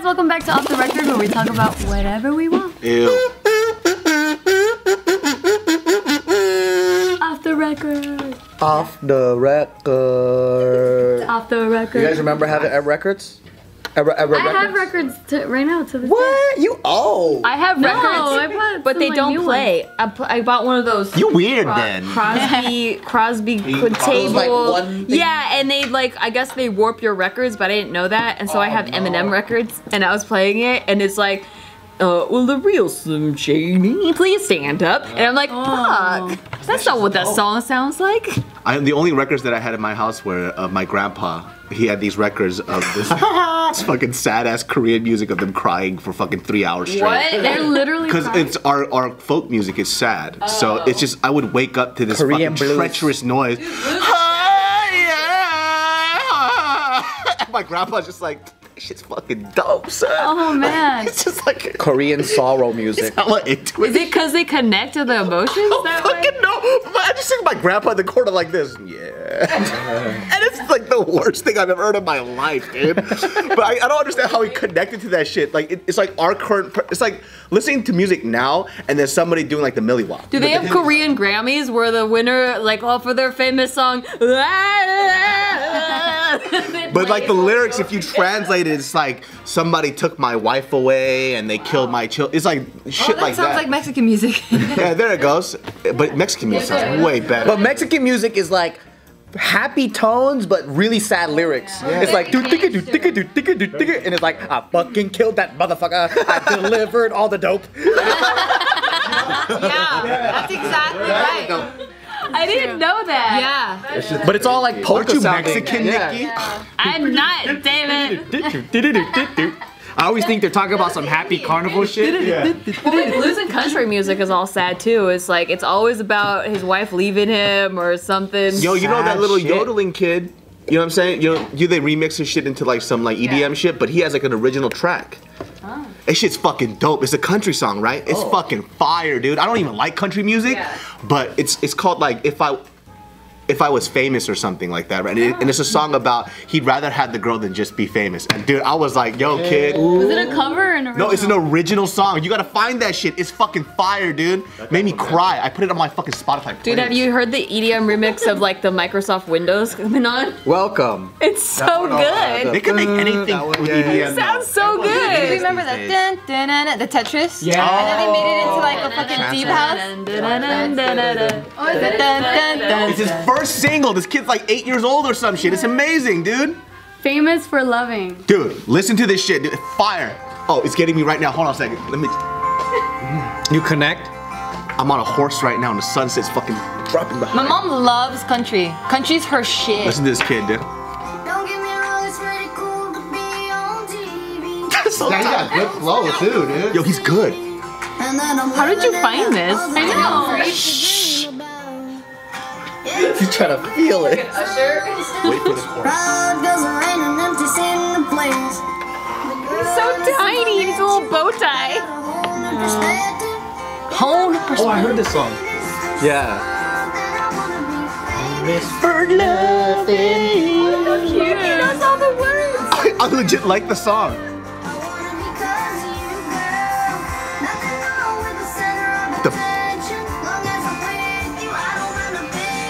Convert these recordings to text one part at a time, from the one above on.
guys, welcome back to Off the Record, where we talk about whatever we want. Ew. Off the record. Off the record. Off the record. You guys remember having records? I have records right now to this What? day. You old? I have records, but they don't play. I bought one of those. You weird then. Crosby table. Like one thing. Yeah, and they like, I guess they warp your records, but I didn't know that, and so I have Eminem records, and I was playing it, and it's like, will the real Slim Shady please stand up? And I'm like, fuck, that's not what that song sounds like. The only records that I had in my house were of my grandpa. He had these records of this fucking sad ass Korean music of them crying for fucking 3 hours straight. What? They're literally Because it's our folk music is sad, so it's just I would wake up to this Korean fucking blues. treacherous noise. And my grandpa's just like, this shit's fucking dope, son. Oh man. It's just like Korean sorrow music. I'm like into Is it because they connect to the emotions that way? fucking no. I just think my grandpa in the corner like this. Yeah. And it's like the worst thing I've ever heard in my life, dude. But I don't understand how he connected to that shit. Like it's like our current. It's like listening to music now and then somebody doing like the Millie Wop. Do they have Korean Grammys where the winner, like, all for their famous song? But like the lyrics, if you translate it, it's like somebody took my wife away and they killed my children. It's like shit like that. Sounds like Mexican music. Yeah, there it goes. But Mexican music sounds way better. But Mexican music is like happy tones, but really sad lyrics. Yeah. It's like do ticka do ticka do ticka do ticka, and it's like I fucking killed that motherfucker. I delivered all the dope. Yeah, that's exactly right. I didn't know that. Yeah. But it's all like polka Aren't you sounding. Mexican, Nikki? I'm not, David. I always think they're talking about some happy carnival shit. Yeah. Blues and country music is all sad too. It's like, it's always about his wife leaving him or something. Yo, you know that little shit. yodeling kid? You know what I'm saying? You know, they remix his shit into like some like EDM shit, but he has like an original track. Oh. That shit's fucking dope. It's a country song, right? It's fucking fire, dude. I don't even like country music, but it's called like If I Was Famous or something like that, right? And it's a song about he'd rather have the girl than just be famous. And dude, I was like, yo, kid. Was it a cover or an original? No, it's an original song. You gotta find that shit. It's fucking fire, dude. Made me cry. I put it on my fucking Spotify. Dude, have you heard the EDM remix of like the Microsoft Windows coming on? Welcome. It's so good. They can make anything with EDM. Sounds so good. You remember that the Tetris? Yeah. And then they made it into like a fucking deep house. It's his first single. This kid's like 8 years old or some shit. It's amazing, dude. Famous for loving. Dude, listen to this shit, dude. Fire. Oh, it's getting me right now. Hold on a second. Let me. You connect? I'm on a horse right now and the sunset's fucking dropping behind. My mom loves country. Country's her shit. Listen to this kid, dude. Don't get me wrong, it's pretty cool to be on TV. That's so Yeah, he got good flow too, dude. Yo, he's good. How did you find this? I know. He's trying to feel it. Wait for the chorus. He's so tiny. He's a little bow tie. Hone Oh, I heard this song. Yeah. For nothing. He knows all the words. I legit like the song.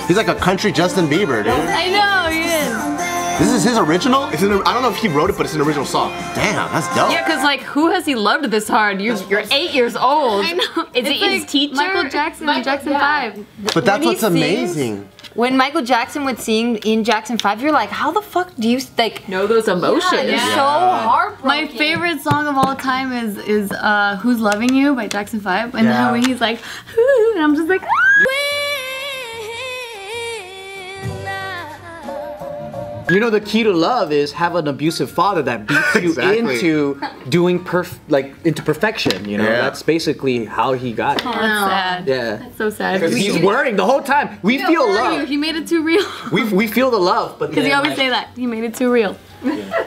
He's like a country Justin Bieber, dude. I know, he is. This is his original? I don't know if he wrote it, but it's an original song. Damn, that's dope. Yeah, cause like, who has he loved this hard? You're 8 years old. I know. Is it his teacher? Michael Jackson in Jackson 5. But that's When he what's amazing. When Michael Jackson would sing in Jackson 5, you're like, how the fuck do you like Know those emotions. It's so heartbroken. My favorite song of all time is Who's Loving You by Jackson 5. And how when he's like, "Ooh," and I'm just like, You know, the key to love is have an abusive father that beats you Exactly. into doing into perfection. You know, Yeah. that's basically how he got it. oh, that's sad. Yeah. That's so sad. Because he's worrying the whole time. We Yeah, feel where are you? love. He made it too real. We feel the love, but Because he always say that. He made it too real.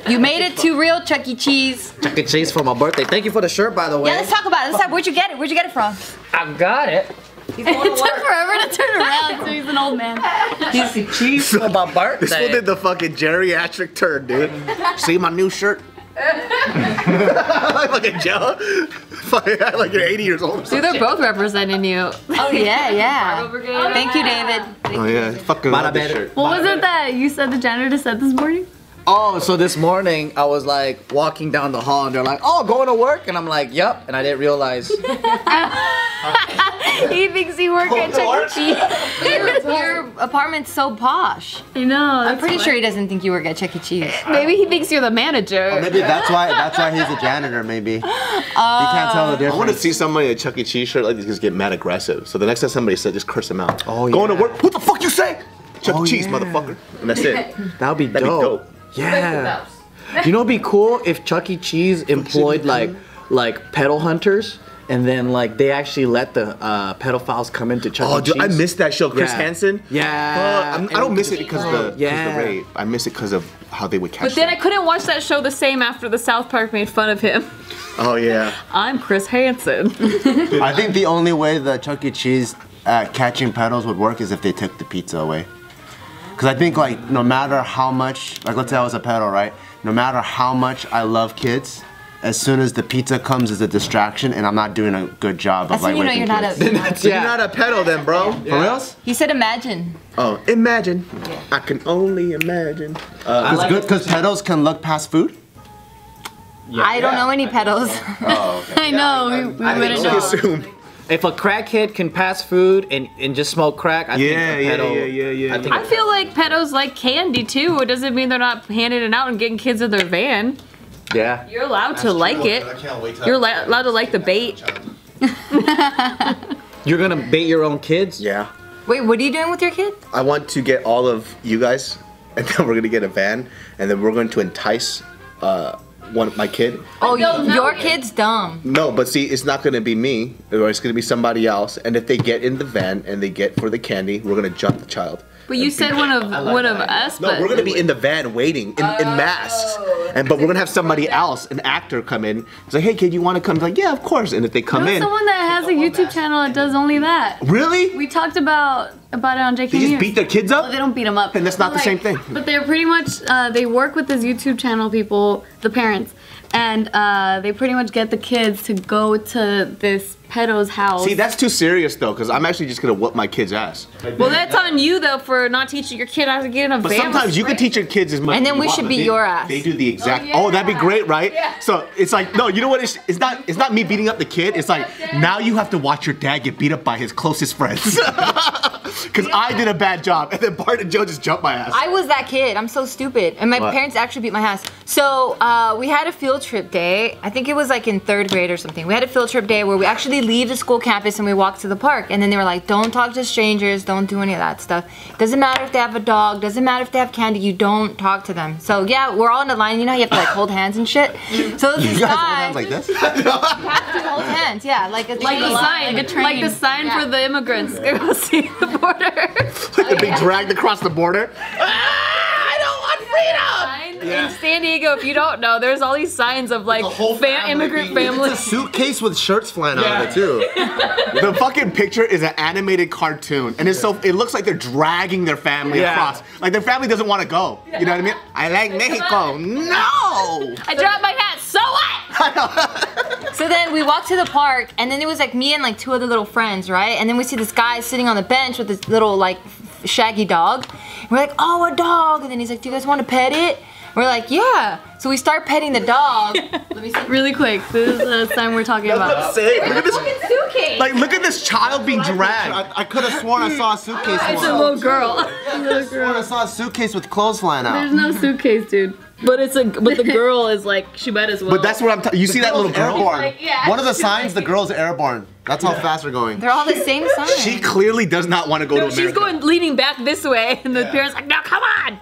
You made it too real, Chuck E. Cheese. Chuck E. Cheese for my birthday. Thank you for the shirt, by the way. Yeah, let's talk about it. Let's talk. Where'd you get it? Where'd you get it from? I got it. It took forever to turn around, so he's an old man. Chuck E. Cheese for my birthday. This one did the fucking geriatric turn, dude. See my new shirt? Like a Joe. Like you're 80 years old. Dude, they're both representing you. Oh yeah, yeah. Marble Brigade. Thank you, David. Oh yeah, fucking love this shirt. What was it that you said the janitor said this morning? Oh, so this morning I was like walking down the hall and they're like, "Oh, going to work?" And I'm like, "Yep." And I didn't realize. He thinks you work at Chuck E. Cheese. Your apartment's so posh. I know. I'm pretty sure he doesn't think you work at Chuck E. Cheese. Maybe he thinks you're the manager. Or maybe that's why he's a janitor. Maybe he can't tell the I want to difference. see somebody in a Chuck E. Cheese shirt like this just get mad aggressive. So the next time somebody said, just curse him out. Oh, Going to yeah. work? What the fuck you say? Chuck E. Cheese, yeah. motherfucker. And that's it. That'd be That'd be dope. dope. Yeah. You know, it'd be cool if Chuck E. Cheese employed like pedal hunters, and then like they actually let the pedophiles come into Chuck Oh, E. Cheese. dude, I missed that show. Chris Yeah. Hansen. Yeah. I don't miss it because of the Yeah. rape. I miss it because of how they would catch. But then I them. couldn't watch that show the same after the South Park made fun of him. Oh yeah. I'm Chris Hansen. I think the only way the Chuck E. Cheese catching pedals would work is if they took the pizza away. Because I think like no matter how much, like let's say I was a pedal, right? No matter how much I love kids, as soon as the pizza comes as a distraction and I'm not doing a good job of That's like when you know raping you're not kids. a. So you're not a pedal then, bro. For reals? He said imagine. Oh, imagine. I can only imagine. Because pedals can look past food? I don't know any pedals. Oh, okay. I know. We wouldn't So know. assume. If a crackhead can pass food and just smoke crack, I think a pedal. Yeah. I think I feel like pedos like candy too. It doesn't mean they're not handing it out and getting kids in their van. yeah. You're allowed to like it. You're allowed to like the bait. You're gonna bait your own kids? Yeah. Wait, what are you doing with your kid? I want to get all of you guys, and then we're gonna get a van, and then we're going to entice my kid. Oh, don't know your yet. kid's dumb. No, but see, it's not gonna be me, or it's gonna be somebody else. And if they get in the van and they get for the candy, we're gonna jump the child. But you said one of us. No, but we're gonna be in the van waiting in masks, but we're gonna have somebody else, an actor, come in. It's like, hey kid, you want to come? He's like, yeah, of course. And if they come There's in, someone that has a YouTube channel that does only that. really, We talked about it on JK they just News. beat their kids Well, up. they don't beat them up. And that's not But, the same thing. But they're pretty much, they work with this YouTube channel people, the parents, and they pretty much get the kids to go to this pedo's house. See, that's too serious though, because I'm actually just gonna whoop my kid's ass. Well, that's on you though for not teaching your kid how to get in a But van. sometimes you can teach your kids as much. And as then you we want, should but beat they- your ass. They do the exact. Oh, that'd be great, right? Yeah. So it's like, no, you know what? It's not me beating up the kid. It's like now you have to watch your dad get beat up by his closest friends. Because I did a bad job, and then Bart and Joe just jumped my ass. I was that kid. I'm so stupid. And my What? parents actually beat my ass. So we had a field trip day. I think it was like in 3rd grade or something. We had a field trip day where we actually leave the school campus and we walk to the park. And then they were like, don't talk to strangers. Don't do any of that stuff. Doesn't matter if they have a dog. Doesn't matter if they have candy. You don't talk to them. So yeah, we're all in the line. You know how you have to like hold hands and shit? So this You guys hold guy hands like this? you have to hold hands. Yeah, like a like the train. sign, like a train. like the sign for the immigrants. Go see the border. Like the big dragged across the border. I don't want freedom. In San Diego, if you don't know, there's all these signs of like immigrant It's a families. suitcase with shirts flying out of it too. The fucking picture is an animated cartoon, and it's so it looks like they're dragging their family across. Like their family doesn't want to go. You know what I mean? I like Mexico. No. I dropped my hat. So what? So then we walked to the park, and then it was like me and like 2 other little friends, right? And then we see this guy sitting on the bench with this little like shaggy dog. And we're like, oh, a dog. And then he's like, do you guys want to pet it? We're like, yeah. So we start petting the dog. Let me see. Really quick, this is the sign we're talking about. Say, look at this. Suitcase. Like, look at this child being dragged. I could have sworn I saw a suitcase. It's a little girl. I could have sworn I saw a suitcase with clothes flying There's out. no suitcase, dude. But the girl is like she might as well. But that's what I'm. You see that little girl? Airborne. Like, yeah, One of the signs, the girl's airborne. That's how fast we're going. They're all the same sign. She clearly does not want to go to America. She's going leaning back this way, and the parents like, no, come on.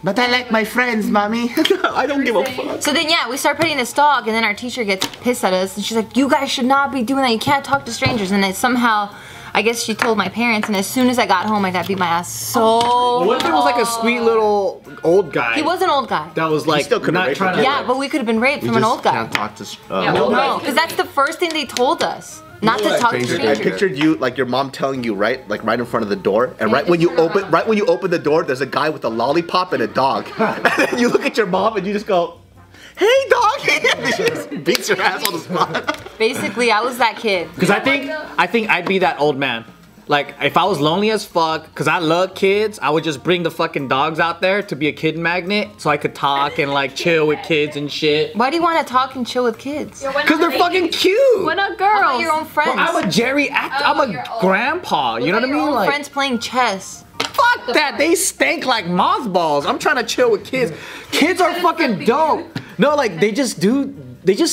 But I like my friends, mommy. I don't give a fuck. So then, yeah, we start petting this dog, and then our teacher gets pissed at us, and she's like, you guys should not be doing that. You can't talk to strangers. And then somehow, I guess she told my parents, and as soon as I got home, my dad beat my ass so What if it was like a sweet little old guy? He was an old guy. That was like still could've not raped trying her. to. Yeah, but we could have been raped from an old guy. Can't talk to. No, because that's the first thing they told us. Not to talk to stranger. I strangers. pictured you like your mom telling you right in front of the door, and right when you open the door, there's a guy with a lollipop and a dog, and then you look at your mom and you just go, hey doggy, and she just beats your ass on the spot. Basically, I was that kid. Because I think I'd be that old man. Like, if I was lonely as fuck, because I love kids, I would just bring the fucking dogs out there to be a kid magnet so I could talk and like chill with kids and shit. Why do you want to talk and chill with kids? Because they're fucking cute. Why not How girls? about your own friends? I'm a I'm a grandpa, you know what I Your mean? own Like, friends playing chess. fuck that, they stink like mothballs. I'm trying to chill with kids. Kids are fucking dope. No, like, they just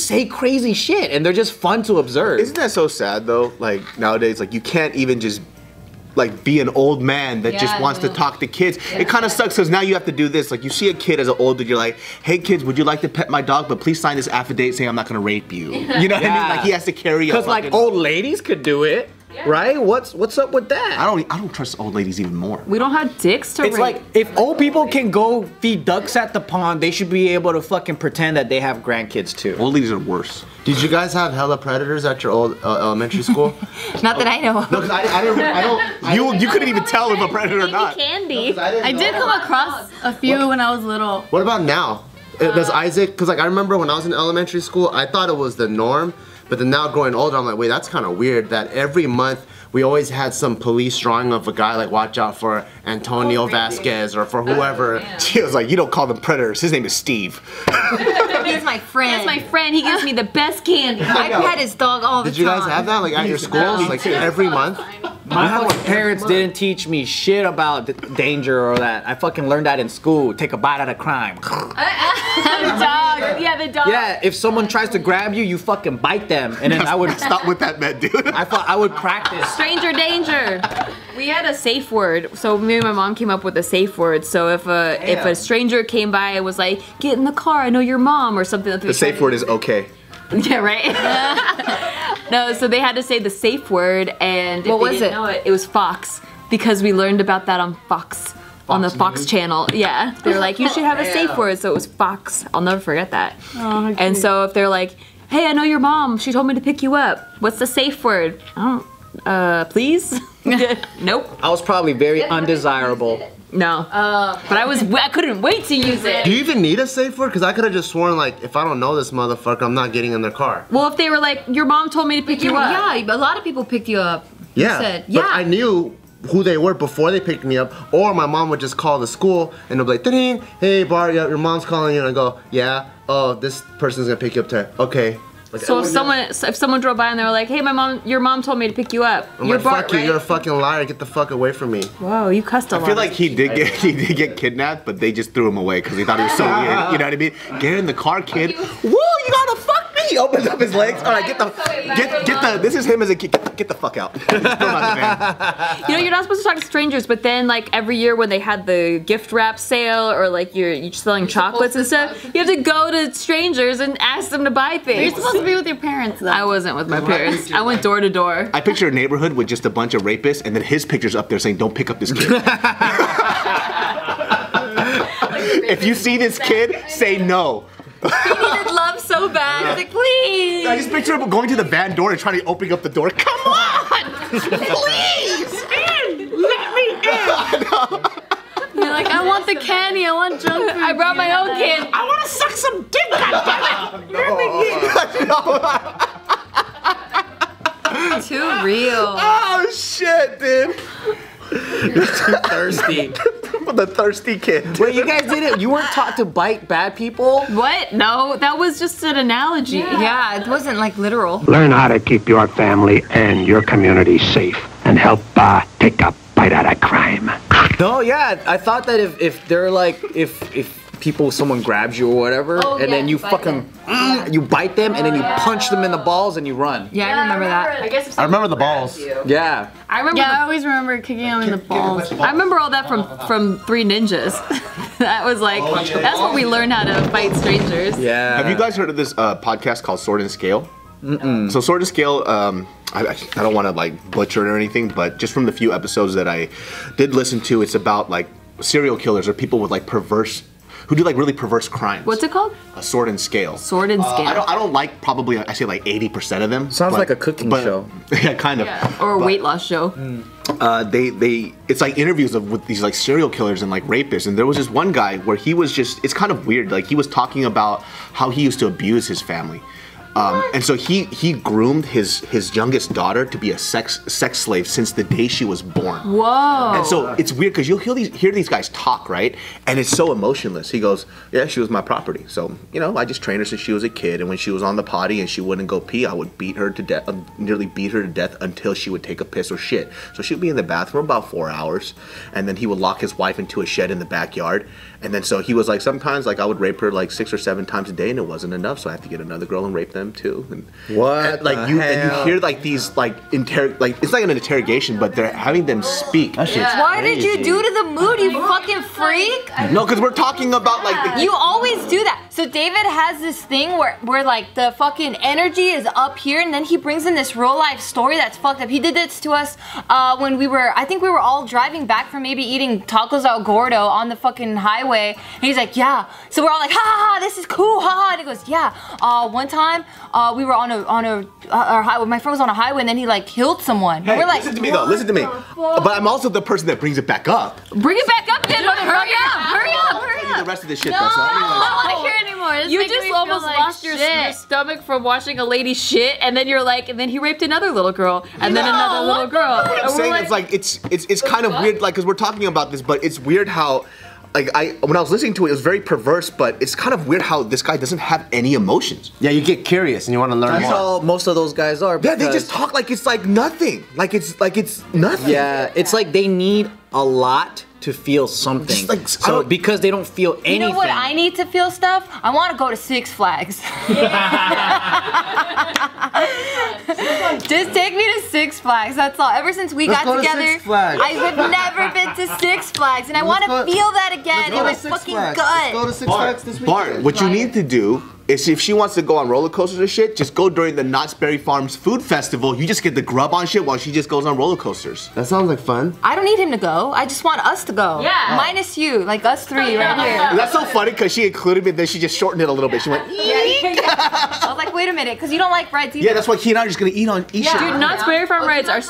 say crazy shit and they're just fun to observe. Isn't that so sad though? Like nowadays, like you can't even just like be an old man that just wants to talk to kids. It kind of sucks because now you have to do this. Like you see a kid as an old dude, you're like, hey kids, would you like to pet my dog? But please sign this affidavit saying I'm not gonna rape you. You know what I mean? Like he has to carry. Because like old ladies could do it, right? What's up with that? I don't trust old ladies even more. We don't have dicks to It's rape. like, if old people can go feed ducks at the pond, they should be able to fucking pretend that they have grandkids too. Old ladies are worse. Did you guys have hella predators at your old elementary school? Not that I know of. No, because I don't. You couldn't even tell if a predator or not. candy. I did come across a few when I was little. What about now? Does Isaac? Because like I remember when I was in elementary school, I thought it was the norm. But then now growing older, I'm like, wait, that's kind of weird. That every month we always had some police drawing of a guy like, watch out for Antonio Vasquez or for whoever. She was like, you don't call them predators. His name is Steve. He's my friend. That's my friend. He gives me the best candy. I pet his dog all the time. Did you guys have that like at your schools, like every month? My fucking parents didn't teach me shit about danger or that. I fucking learned that in school. Take a bite out of crime. The dog. Yeah, the dog. Yeah, if someone tries to grab you, you fucking bite them, and then I would Stop what that meant, dude. I would practice. Stranger danger. We had a safe word, so me and my mom came up with a safe word. So if a stranger came by and was like, "Get in the car, I know your mom," or something. The safe word is okay. Yeah, right. No, so they had to say the safe word, and What was it? Know it, it was Fox, because we learned about that on Fox. On the Fox channel, yeah. They were like, you should have a safe word, so it was Fox. I'll never forget that. Oh, and so if they're like, hey, I know your mom, she told me to pick you up. What's the safe word? I don't, please? Nope. I was probably very undesirable. No. But I couldn't wait to use it. Do you even need a safe word? Because I could have just sworn like, if I don't know this motherfucker, I'm not getting in their car. Well, if they were like, your mom told me to pick you up. Yeah, a lot of people picked you up. Yeah, said, but I knew who they were before they picked me up, or my mom would just call the school and they'll be like, "Ding, hey Bart, yeah, your mom's calling you," and I go, "Yeah, oh, this person's gonna pick you up today." Okay. Like, So if someone drove by and they were like, hey, your mom told me to pick you up. I'm You're like, Bart, fuck you, right? you're a fucking liar, get the fuck away from me. Whoa, you cussed a lot. I feel like he did get kidnapped, but they just threw him away because they thought he was so weird. You know what I mean? Get in the car, kid. Woo, you gotta fuck me. He opens up his legs. All right, get the. This is him as a kid. Get the fuck out. Throw him out the van. You know, you're not supposed to talk to strangers, but then like every year when they had the gift wrap sale or like you're selling chocolates and stuff, you have to go to strangers and ask them to buy things. You're supposed to be with your parents though. I wasn't with my parents. I went door to door. I picture a neighborhood with just a bunch of rapists, and then his picture's up there saying, "Don't pick up this kid." If you see this kid, say no. He needed love so bad. I was like, please. I just picture him going to the van door and trying to open up the door. Come on, please, in. Let me in. You're like, I want the candy. I want junk food. I brought my own candy. I want to suck some dick. Goddammit. Let me in. Too real. Oh shit, dude. You're too thirsty. The thirsty kid. Wait, you guys didn't? You weren't taught to bite bad people? What? No, that was just an analogy. Yeah, it wasn't like literal. Learn how to keep your family and your community safe and help take a bite out of crime. No, yeah, I thought that if they're like, if someone grabs you or whatever, and then you fucking, you bite them and then you punch them in the balls and you run. Yeah, I remember that. I guess. I remember the balls. Yeah. I remember. Yeah, I always remember kicking him in the balls. I remember all that from Three Ninjas. That was like, that's what we learned how to fight strangers. Yeah. Have you guys heard of this podcast called Sword and Scale? Mm-mm. So Sword and Scale, I don't want to like butcher it or anything, but just from the few episodes that I did listen to, it's about like serial killers or people with like who do like really perverse crimes. What's it called? A Sword and Scale. Sword and Scale. I don't like I say like 80% of them. Sounds like a cooking show. Yeah, kind of. Yeah, or a weight loss show. it's like interviews with these like serial killers and like rapists, and there was this one guy where he was just, it's kind of weird, like he was talking about how he used to abuse his family. And so he groomed his youngest daughter to be a sex slave since the day she was born. Whoa. And so it's weird because you'll hear these guys talk, right? And it's so emotionless. He goes, yeah, she was my property. So, you know, I just trained her since she was a kid. And when she was on the potty and she wouldn't go pee, I would beat her to death, nearly beat her to death until she would take a piss or shit. So she'd be in the bathroom about 4 hours. And then he would lock his wife into a shed in the backyard. And then so he was like, sometimes like I would rape her like 6 or 7 times a day and it wasn't enough. So I have to get another girl and rape them too. And What? like you hear like these like it's like an interrogation, but they're having them speak. Why did you do to the mood, you fucking freak? No, because we're talking about like You always do that. So David has this thing where like the fucking energy is up here, and then he brings in this real life story that's fucked up. He did this to us when I think we were all driving back from maybe eating tacos al gordo on the fucking highway, and he's like, yeah. So we're all like, ha ha, this is cool, ha ha. And he goes, yeah. One time we were on our highway. My friend was on a highway, and then he like killed someone. Hey, we're like, listen to me though. Listen to me. But I'm also the person that brings it back up. Bring it back up, then. Hurry up. Hurry up. The rest of this shit No, though. So I don't want to hear anymore. You just almost lost your stomach from watching a lady shit, and then you're like, and then he raped another little girl, and then another little girl. What I'm saying is like it's kind of weird, like, because we're talking about this, but it's weird how. Like when I was listening to it, it was very perverse, but it's kind of weird how this guy doesn't have any emotions. Yeah, you get curious and you want to learn That's more. how most of those guys are. Yeah, they just talk like it's like nothing. Like it's nothing. Yeah, it's like they need a lot to feel something. Just like, so because they don't feel anything. you know what I need to feel stuff? I want to go to Six Flags. Just take me to Six Flags, that's all. Ever since we Let's got go to together, Six Flags. I've never been to Six Flags, and I want to feel that again in my fucking gut. Let's go to Six Flags this weekend. Bart, what you need to do is if she wants to go on roller coasters or shit, just go during the Knott's Berry Farms Food Festival. You just get the grub on shit while she just goes on roller coasters. That sounds like fun. I don't need him to go. I just want us to go. Yeah. Minus you, like us three right here. That's so funny because she included me, then she just shortened it a little bit. She went, I was like, wait a minute, because you don't like rides either. yeah, that's why he and I are just gonna eat shit. Dude, Knott's Berry Farm rides are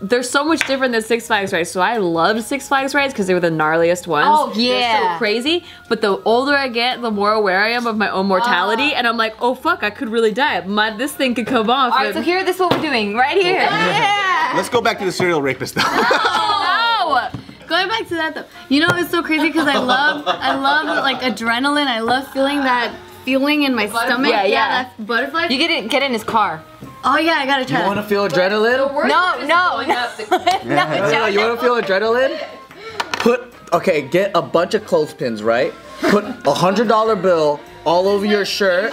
they're so much different than Six Flags rides. So I loved Six Flags rides because they were the gnarliest ones. Oh, yeah. They're so crazy. But the older I get, the more aware I am of my own mortality. And I'm like, oh fuck, I could really die. This thing could come off. All right, so here, this is what we're doing right here. Yeah. Let's go back to the serial rapist though. No! Going back to that though, you know it's so crazy because I love like adrenaline. I love feeling that feeling in my stomach. Yeah. That butterfly. You get in his car. Oh yeah, I gotta try. You want to feel adrenaline? No. No, you want to feel adrenaline? Get a bunch of clothespins, right? Put $100 bill all over your shirt,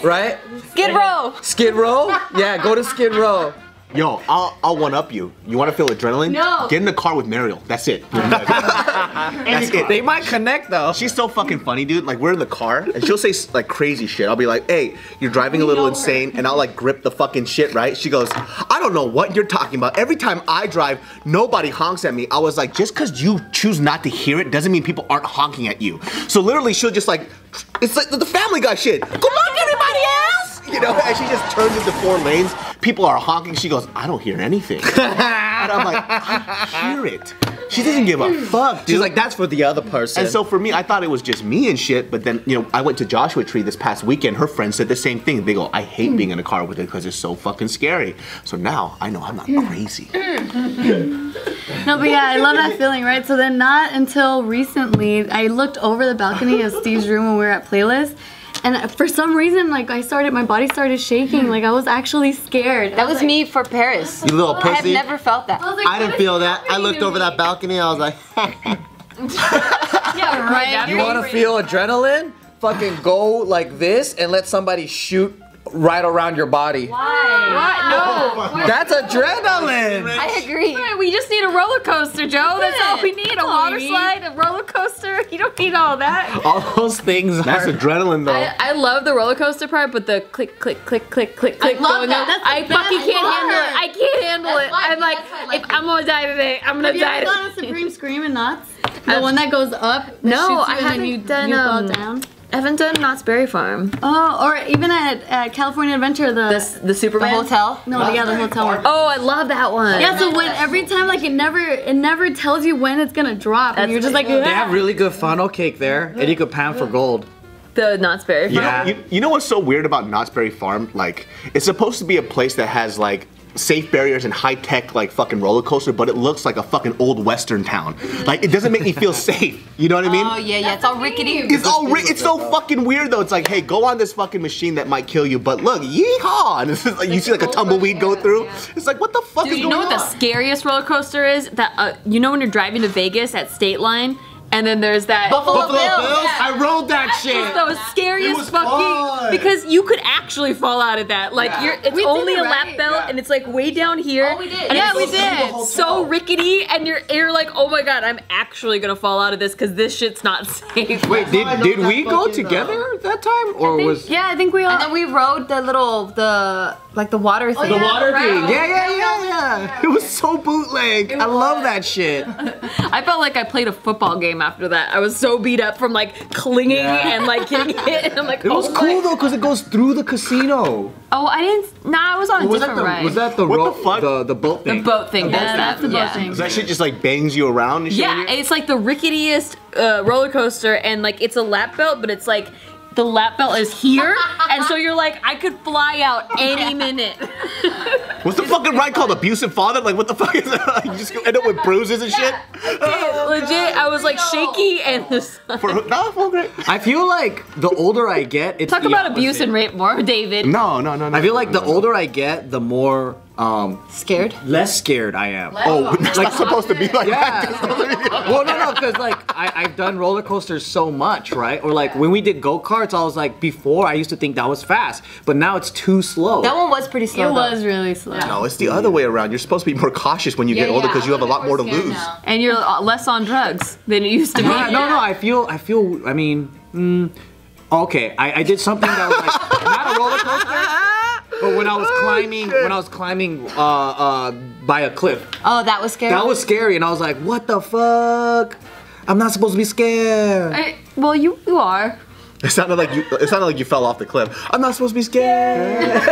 right? Skid Row. Skid Row? Yeah, go to Skid Row. Yo, I'll one up you. You want to feel adrenaline? No. Get in the car with Mariel. That's it. That's it. They might connect though. She's so fucking funny, dude. Like we're in the car and she'll say like crazy shit. I'll be like, "Hey, you're driving a little insane," and I'll like grip the fucking shit, right? She goes, "I don't know what you're talking about. Every time I drive, nobody honks at me." I was like, "Just because you choose not to hear it doesn't mean people aren't honking at you." So literally, she'll just like, it's like the Family Guy shit. Come on, anybody else? You know, and she just turns into 4 lanes. People are honking. She goes, "I don't hear anything." And I'm like, "I hear it." She doesn't give a fuck, dude. She's like, that's for the other person. And so for me, I thought it was just me and shit, but then, you know, I went to Joshua Tree this past weekend. Her friends said the same thing. They go, "I hate being in a car with it because it's so fucking scary." So now I know I'm not crazy. No, but yeah, I love that feeling, right? So then not until recently, I looked over the balcony of Steve's room when we were at Playlist, and for some reason, like my body started shaking. Like I was actually scared. That was me for Paris. You little I have pussy. never felt that. I didn't feel that. I looked over that balcony. I was like, Yeah, right. You want to feel adrenaline? Fucking go like this and let somebody shoot right around your body. What? No. That's adrenaline. I agree. We just need a roller coaster, Joe. That's all we need. A water slide, a roller coaster. You don't need all that. All those things That's are... adrenaline though. I love the roller coaster part, but the click, click, click, click, click, click love going that. up. That's the I best fucking can't part. handle it. I can't handle it. That's I'm like, if I'm gonna die today, I'm gonna Have you die ever today. gone on Supreme Scream and Knots? The one that goes up, that No, shoots you I and then haven't you done, fall down. haven't done Knott's Berry Farm. Oh, or even at California Adventure, the Superman hotel. No, yeah, the hotel one. Oh, I love that one. Yeah, so when every time like it never tells you when it's gonna drop, and you're just like, They have really good funnel cake there, and you could pound for gold. The Knott's Berry Farm. Yeah. You know what's so weird about Knott's Berry Farm? Like, it's supposed to be a place that has like safe barriers and high tech like fucking roller coaster, but it looks like a fucking old western town. Like, it doesn't make me feel safe. You know what I mean? Oh yeah, it's all rickety. It's so fucking weird though. It's like, hey, go on this fucking machine that might kill you, but look, yeehaw! And it's like, you see like a tumbleweed go through. It's like, what the fuck is Dude, you going know what on? the scariest roller coaster is? That you know when you're driving to Vegas at State Line, and then there's that Buffalo Bills. I rode that shit. It's the scariest was fucking fun. because you could actually fall out of that. Like it's We did only it, a lap right? belt and it's like way down here. Oh, we did. And Yeah, it's we did. so rickety and you're like, oh my god, I'm actually gonna fall out of this because this shit's not safe. Wait, did we go together that time, or was? yeah, I think we all. And then we rode the water thing. The water thing. Yeah. It was so bootleg. I love that shit. I felt like I played a football game after that. I was so beat up from like clinging and like getting hit. And I'm like, It was oh cool my- though, cause it goes through the casino. Oh, I didn't. Nah, I was on a different ride. Was that the What ro- the fuck? the boat thing? the boat thing? that's the boat thing. Does that shit just like bangs you around and shit? Yeah, it's like the ricketiest roller coaster, and like it's a lap belt, but it's like the lap belt is here, and so you're like, I could fly out any minute. What's the fucking ride called? Abusive Father? Like, what the fuck is that? Like, you just end up with bruises and shit? Legit, I was like shaky and Okay. I feel like the older I get, it's talk the about opposite. abuse and rape more, David. No. I feel like the older I get, the more Scared? less scared I am. Oh, it's not supposed to be like Yeah. that. Well, no, because like I've done roller coasters so much, right? Or like when we did go-karts, I was like, before I used to think that was fast, but now it's too slow. That one was pretty slow. It was really slow. No, it's the other way around. You're supposed to be more cautious when you get older because you have a lot more to lose. And you're less on drugs than you used to be. Yeah, no, I feel, I mean, okay, I did something that was like, not a roller coaster, but when I was climbing by a cliff. Oh, that was scary. That was scary, and I was like, what the fuck? I'm not supposed to be scared. Well, you are. It sounded like you fell off the cliff. I'm not supposed to be scared.